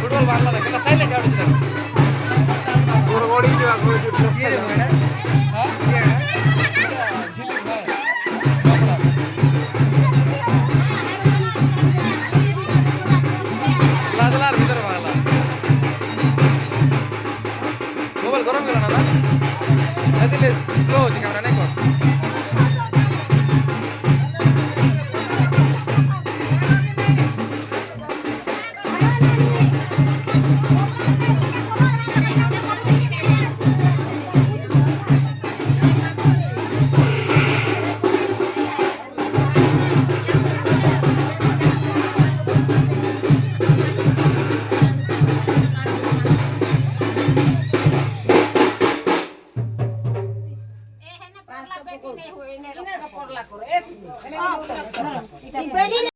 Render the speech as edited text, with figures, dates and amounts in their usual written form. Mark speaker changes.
Speaker 1: football Bangla देखा चाइले क्या होता है गोड़ ही जो कोई ये रे बेटा हां ये झिल्ली भाई लादलार भीतर बांगला मोबाइल गरम गेला ना एदिले स्लो हो कैमरा नहीं को
Speaker 2: Ini